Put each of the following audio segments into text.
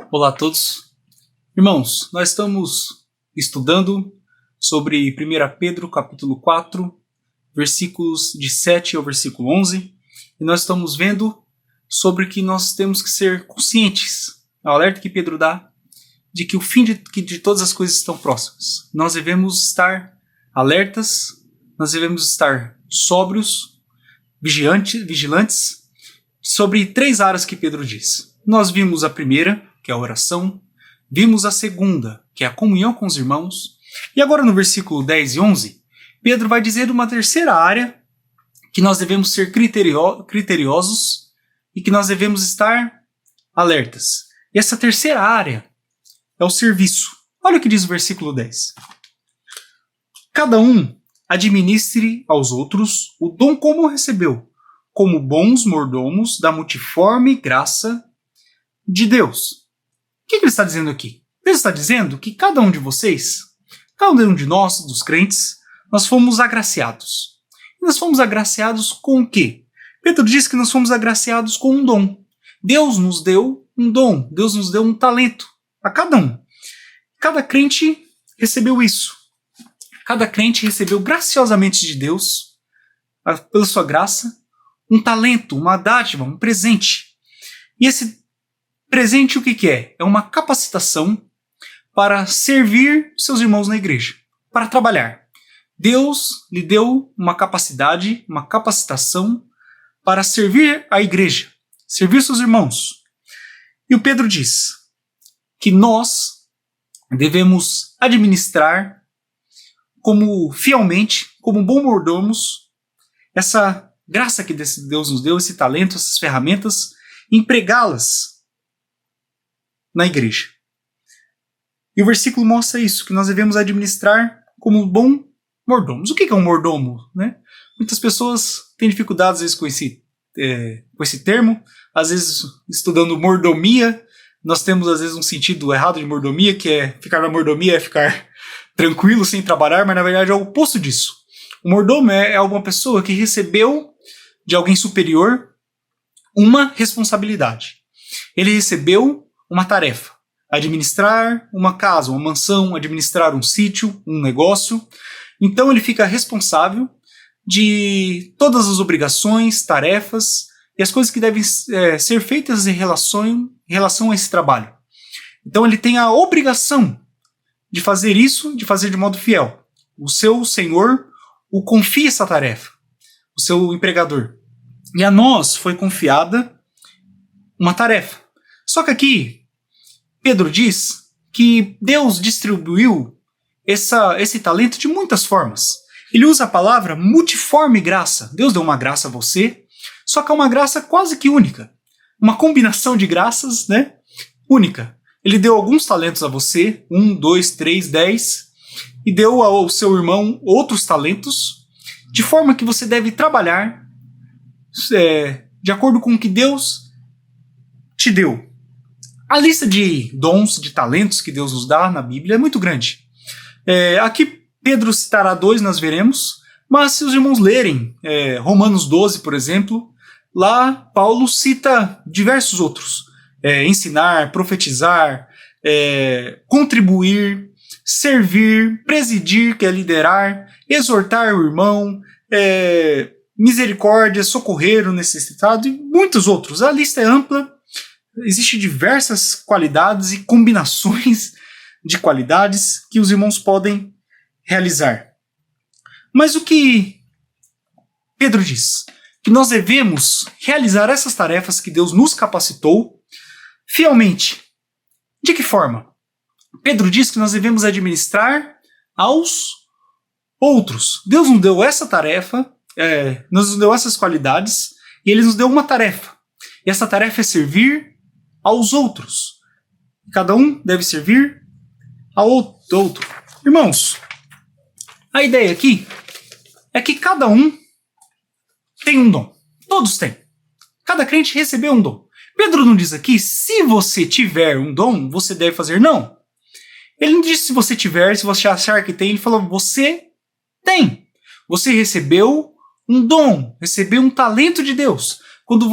Olá a todos. Irmãos, nós estamos estudando sobre 1 Pedro capítulo 4, versículos de 7 ao versículo 11, e nós estamos vendo sobre que nós temos que ser conscientes, o alerta que Pedro dá, de que o fim de todas as coisas estão próximas. Nós devemos estar alertas, nós devemos estar sóbrios, vigilantes, sobre 3 áreas que Pedro diz. Nós vimos a primeira, que é a oração, vimos a segunda, que é a comunhão com os irmãos, e agora no versículo 10 e 11, Pedro vai dizer uma terceira área, que nós devemos ser criteriosos e que nós devemos estar alertas. E essa terceira área é o serviço. Olha o que diz o versículo 10. Cada um administre aos outros o dom como recebeu, como bons mordomos da multiforme graça de Deus. O que ele está dizendo aqui? Ele está dizendo que cada um de vocês, cada um de nós, dos crentes, nós fomos agraciados. E nós fomos agraciados com o quê? Pedro diz que nós fomos agraciados com um dom. Deus nos deu um dom, Deus nos deu um talento a cada um. Cada crente recebeu isso. Cada crente recebeu graciosamente de Deus, pela sua graça, um talento, uma dádiva, um presente. E esse presente o que é? É uma capacitação para servir seus irmãos na igreja, para trabalhar. Deus lhe deu uma capacidade, uma capacitação para servir a igreja, servir seus irmãos. E o Pedro diz que nós devemos administrar como fielmente, como bom mordomos, essa graça que Deus nos deu, esse talento, essas ferramentas, empregá-las na igreja. E o versículo mostra isso, que nós devemos administrar como bom mordomos. O que é um mordomo? Né? Muitas pessoas têm dificuldades às vezes com esse termo, às vezes estudando mordomia, nós temos às vezes um sentido errado de mordomia, que é ficar na mordomia, é ficar tranquilo sem trabalhar, mas na verdade é o oposto disso. O mordomo é uma pessoa que recebeu de alguém superior uma responsabilidade. Ele recebeu uma tarefa, administrar uma casa, uma mansão, administrar um sítio, um negócio. Então ele fica responsável de todas as obrigações, tarefas e as coisas que devem ser feitas em relação a esse trabalho. Então ele tem a obrigação de fazer isso, de fazer de modo fiel. O seu senhor o confia essa tarefa, o seu empregador. E a nós foi confiada uma tarefa. Só que aqui, Pedro diz que Deus distribuiu esse talento de muitas formas. Ele usa a palavra multiforme graça. Deus deu uma graça a você, só que é uma graça quase que única. Uma combinação de graças, né? Única. Ele deu alguns talentos a você, 1, 2, 3, 10, e deu ao seu irmão outros talentos, de forma que você deve trabalhar de acordo com o que Deus te deu. A lista de dons, de talentos que Deus nos dá na Bíblia é muito grande. Aqui Pedro citará 2, nós veremos, mas se os irmãos lerem Romanos 12, por exemplo, lá Paulo cita diversos outros. Ensinar, profetizar, contribuir, servir, presidir, que é liderar, exortar o irmão, misericórdia, socorrer o necessitado e muitos outros. A lista é ampla. Existem diversas qualidades e combinações de qualidades que os irmãos podem realizar. Mas o que Pedro diz? Que nós devemos realizar essas tarefas que Deus nos capacitou fielmente. De que forma? Pedro diz que nós devemos administrar aos outros. Deus nos deu essa tarefa, nos deu essas qualidades, e Ele nos deu uma tarefa. E essa tarefa é servir aos outros. Cada um deve servir ao outro. Irmãos, a ideia aqui é que cada um tem um dom. Todos têm. Cada crente recebeu um dom. Pedro não diz aqui, se você tiver um dom, você deve fazer. Não. Ele não disse se você tiver, se você achar que tem. Ele falou, você tem. Você recebeu um dom, recebeu um talento de Deus. Quando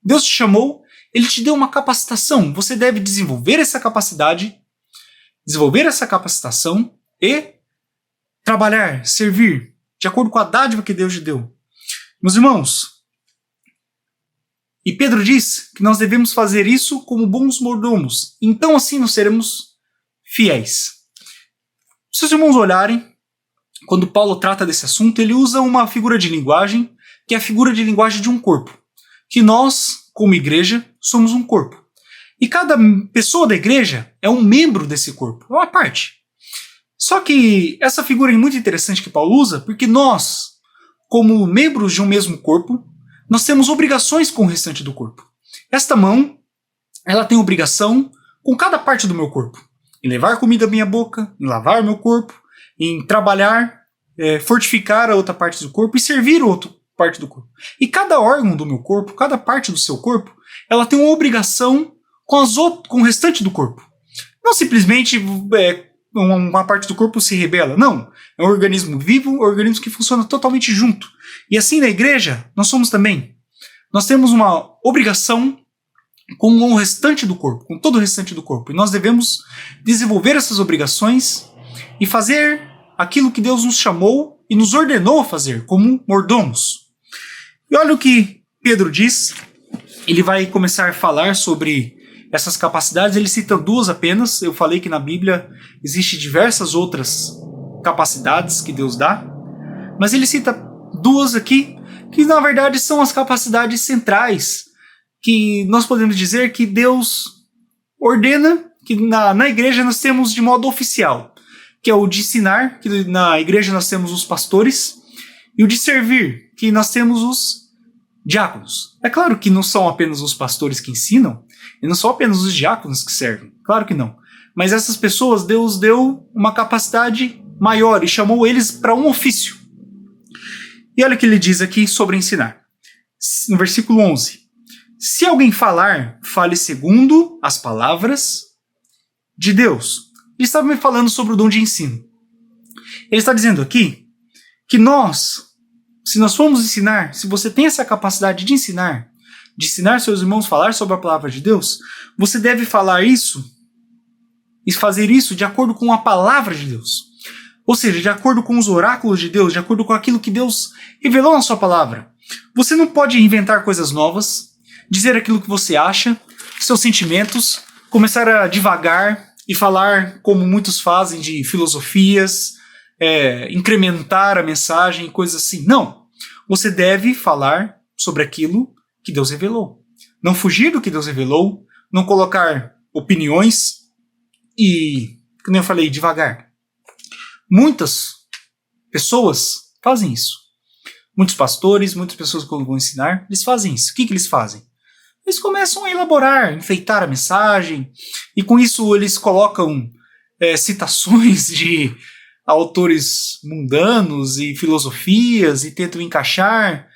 Deus te chamou, Ele te deu uma capacitação. Você deve desenvolver essa capacidade, desenvolver essa capacitação e trabalhar, servir, de acordo com a dádiva que Deus te deu. Meus irmãos, e Pedro diz que nós devemos fazer isso como bons mordomos. Então assim nós seremos fiéis. Se os irmãos olharem, quando Paulo trata desse assunto, ele usa uma figura de linguagem, que é a figura de linguagem de um corpo. Que nós, como igreja, somos um corpo. E cada pessoa da igreja é um membro desse corpo, é uma parte. Só que essa figura é muito interessante que Paulo usa, porque nós, como membros de um mesmo corpo, nós temos obrigações com o restante do corpo. Esta mão, ela tem obrigação com cada parte do meu corpo. Em levar comida à minha boca, em lavar meu corpo, em trabalhar, fortificar a outra parte do corpo e servir a outra parte do corpo. E cada órgão do meu corpo, cada parte do seu corpo, ela tem uma obrigação com o restante do corpo. Não simplesmente uma parte do corpo se rebela. Não. É um organismo vivo, um organismo que funciona totalmente junto. E assim na igreja, nós somos também. Nós temos uma obrigação com o restante do corpo, com todo o restante do corpo. E nós devemos desenvolver essas obrigações e fazer aquilo que Deus nos chamou e nos ordenou a fazer, como mordomos. E olha o que Pedro diz. Ele vai começar a falar sobre essas capacidades. Ele cita duas apenas. Eu falei que na Bíblia existem diversas outras capacidades que Deus dá, mas ele cita duas aqui, que na verdade são as capacidades centrais, que nós podemos dizer que Deus ordena que na igreja nós temos de modo oficial, que é o de ensinar, que na igreja nós temos os pastores, e o de servir, que nós temos os diáconos. É claro que não são apenas os pastores que ensinam, e não são apenas os diáconos que servem, claro que não. Mas essas pessoas, Deus deu uma capacidade maior e chamou eles para um ofício. E olha o que ele diz aqui sobre ensinar. No versículo 11. Se alguém falar, fale segundo as palavras de Deus. Ele estava me falando sobre o dom de ensino. Ele está dizendo aqui que nós, se nós formos ensinar, se você tem essa capacidade de ensinar seus irmãos a falar sobre a palavra de Deus, você deve falar isso e fazer isso de acordo com a palavra de Deus. Ou seja, de acordo com os oráculos de Deus, de acordo com aquilo que Deus revelou na sua palavra. Você não pode inventar coisas novas, dizer aquilo que você acha, seus sentimentos, começar a divagar e falar como muitos fazem de filosofias, incrementar a mensagem, coisas assim. Não. Você deve falar sobre aquilo que Deus revelou. Não fugir do que Deus revelou, não colocar opiniões e, como eu falei, devagar. Muitas pessoas fazem isso. Muitos pastores, muitas pessoas que vão ensinar, eles fazem isso. O que eles fazem? Eles começam a elaborar, enfeitar a mensagem, e com isso eles colocam citações de autores mundanos e filosofias e tentam encaixar.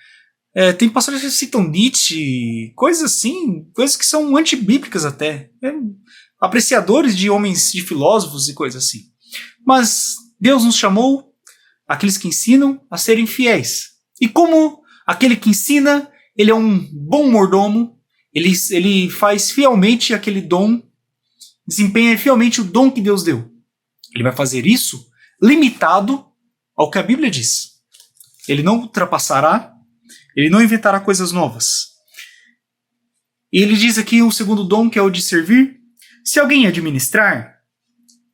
Tem pastores que citam Nietzsche, coisas assim, coisas que são antibíblicas até. Apreciadores de homens, de filósofos e coisas assim. Mas Deus nos chamou, aqueles que ensinam, a serem fiéis. E como aquele que ensina, ele é um bom mordomo, ele faz fielmente aquele dom, desempenha fielmente o dom que Deus deu. Ele vai fazer isso limitado ao que a Bíblia diz. Ele não ultrapassará, ele não inventará coisas novas. E ele diz aqui o segundo dom, que é o de servir. Se alguém administrar,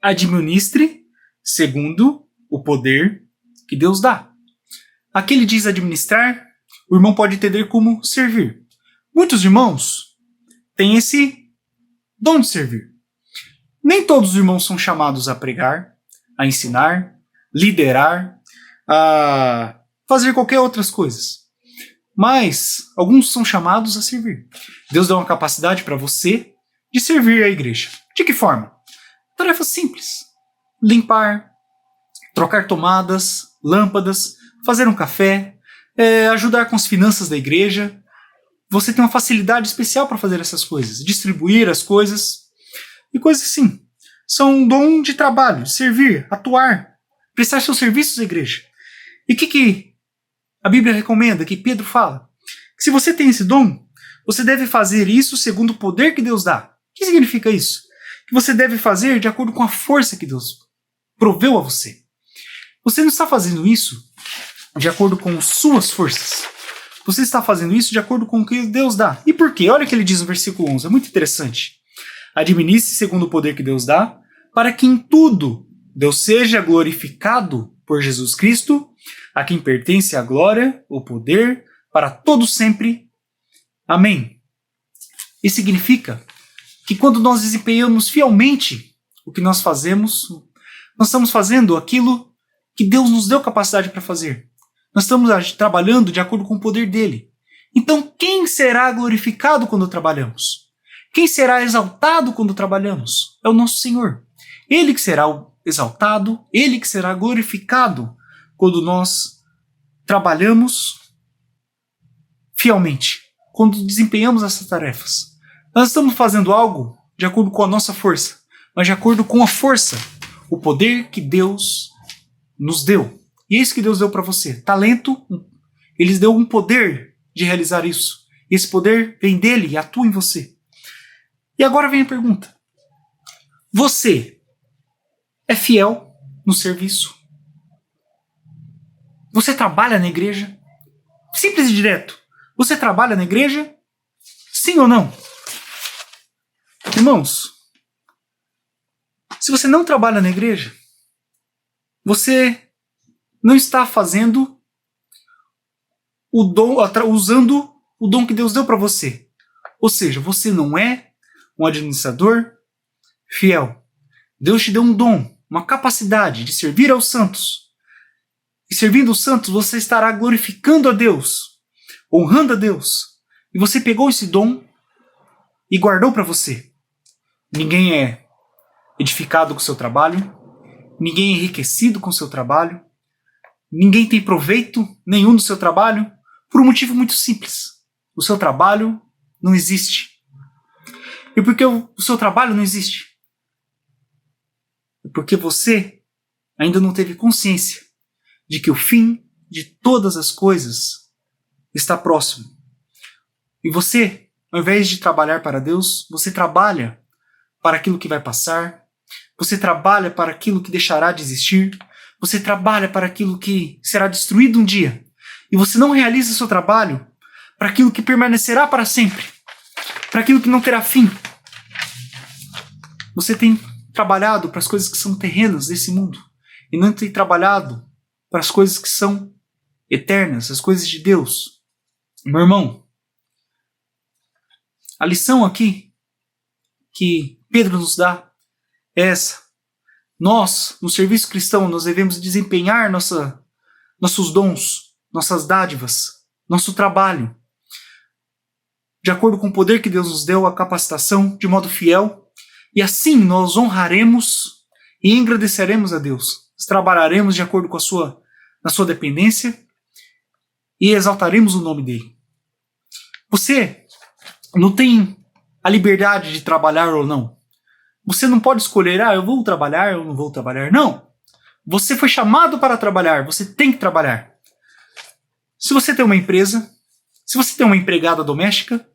administre segundo o poder que Deus dá. Aqui ele diz administrar, o irmão pode entender como servir. Muitos irmãos têm esse dom de servir. Nem todos os irmãos são chamados a pregar, a ensinar, liderar, a fazer qualquer outras coisas. Mas alguns são chamados a servir. Deus dá uma capacidade para você de servir a igreja. De que forma? Tarefas simples. Limpar, trocar tomadas, lâmpadas, fazer um café, ajudar com as finanças da igreja. Você tem uma facilidade especial para fazer essas coisas. Distribuir as coisas e coisas assim. São um dom de trabalho, servir, atuar, prestar seus serviços à igreja. E o que a Bíblia recomenda, que Pedro fala? Que se você tem esse dom, Você deve fazer isso segundo o poder que Deus dá. O que significa isso? Que você deve fazer de acordo com a força que Deus proveu a você. Você não está fazendo isso de acordo com suas forças. Você está fazendo isso de acordo com o que Deus dá. E por quê? Olha o que ele diz no versículo 11. É muito interessante. Administre segundo o poder que Deus dá, para que em tudo Deus seja glorificado por Jesus Cristo, a quem pertence a glória, o poder, para todo sempre. Amém. Isso significa que quando nós desempenhamos fielmente o que nós fazemos, nós estamos fazendo aquilo que Deus nos deu capacidade para fazer. Nós estamos trabalhando de acordo com o poder dele. Então, quem será glorificado quando trabalhamos? Quem será exaltado quando trabalhamos? É o nosso Senhor. Ele que será exaltado, ele que será glorificado quando nós trabalhamos fielmente, quando desempenhamos essas tarefas. Nós estamos fazendo algo de acordo com a nossa força, mas de acordo com a força, o poder que Deus nos deu. E é isso que Deus deu para você. Talento, ele deu um poder de realizar isso. E esse poder vem dele e atua em você. E agora vem a pergunta. Você é fiel no serviço? Você trabalha na igreja? Simples e direto. Você trabalha na igreja? Sim ou não? Irmãos, se você não trabalha na igreja, você não está fazendo o dom, usando o dom que Deus deu para você. Ou seja, você não é um administrador fiel. Deus te deu um dom, uma capacidade de servir aos santos. E servindo os santos, você estará glorificando a Deus, honrando a Deus. E você pegou esse dom e guardou para você. Ninguém é edificado com o seu trabalho. Ninguém é enriquecido com o seu trabalho. Ninguém tem proveito nenhum do seu trabalho por um motivo muito simples. O seu trabalho não existe. E por que o seu trabalho não existe? É porque você ainda não teve consciência de que o fim de todas as coisas está próximo. E você, ao invés de trabalhar para Deus, você trabalha para aquilo que vai passar, você trabalha para aquilo que deixará de existir, você trabalha para aquilo que será destruído um dia. E você não realiza o seu trabalho para aquilo que permanecerá para sempre, para aquilo que não terá fim. Você tem trabalhado para as coisas que são terrenas desse mundo e não tem trabalhado para as coisas que são eternas, as coisas de Deus. Meu irmão, a lição aqui que Pedro nos dá é essa. Nós, no serviço cristão, nós devemos desempenhar nossos dons, nossas dádivas, nosso trabalho, de acordo com o poder que Deus nos deu, a capacitação, de modo fiel, e assim nós honraremos e engrandeceremos a Deus. Nós trabalharemos de acordo com na sua dependência e exaltaremos o nome dele. Você não tem a liberdade de trabalhar ou não. Você não pode escolher, eu vou trabalhar, eu não vou trabalhar. Não. Você foi chamado para trabalhar, você tem que trabalhar. Se você tem uma empresa, se você tem uma empregada doméstica,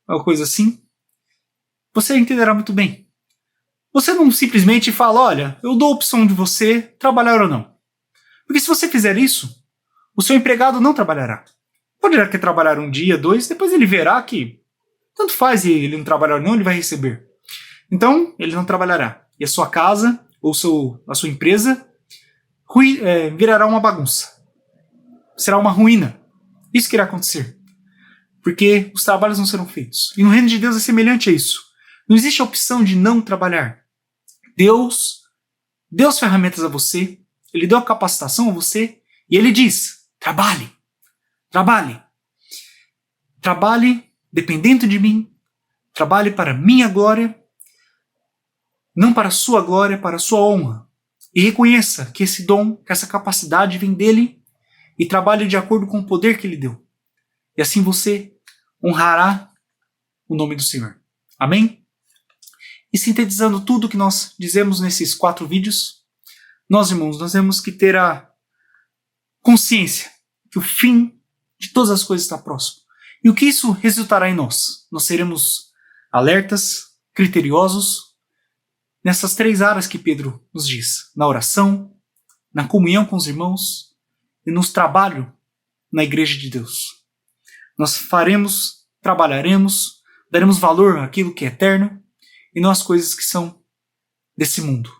uma coisa assim, você entenderá muito bem. Você não simplesmente fala, olha, eu dou a opção de você trabalhar ou não. Porque se você fizer isso, o seu empregado não trabalhará. Poderá que trabalhar um dia, 2, depois ele verá que tanto faz ele não trabalhar ou não, ele vai receber. Então, ele não trabalhará. E a sua casa, ou a sua empresa, virará uma bagunça. Será uma ruína. Isso que irá acontecer. Porque os trabalhos não serão feitos. E no reino de Deus é semelhante a isso. Não existe a opção de não trabalhar. Deus deu as ferramentas a você, ele deu a capacitação a você, e ele diz, trabalhe, trabalhe. Trabalhe dependendo de mim, trabalhe para minha glória, não para a sua glória, para a sua honra. E reconheça que esse dom, que essa capacidade vem dele e trabalhe de acordo com o poder que ele deu. E assim você honrará o nome do Senhor. Amém? E sintetizando tudo que nós dizemos nesses 4 vídeos, nós, irmãos, nós temos que ter a consciência que o fim de todas as coisas está próximo. E o que isso resultará em nós? Nós seremos alertas, criteriosos, nessas 3 áreas que Pedro nos diz: na oração, na comunhão com os irmãos e no trabalho na igreja de Deus. Nós faremos, trabalharemos, daremos valor àquilo que é eterno e não às coisas que são desse mundo.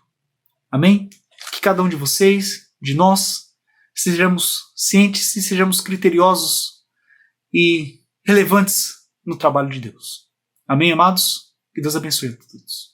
Amém? Que cada um de vocês, de nós, sejamos cientes e sejamos criteriosos e relevantes no trabalho de Deus. Amém, amados? Que Deus abençoe a todos.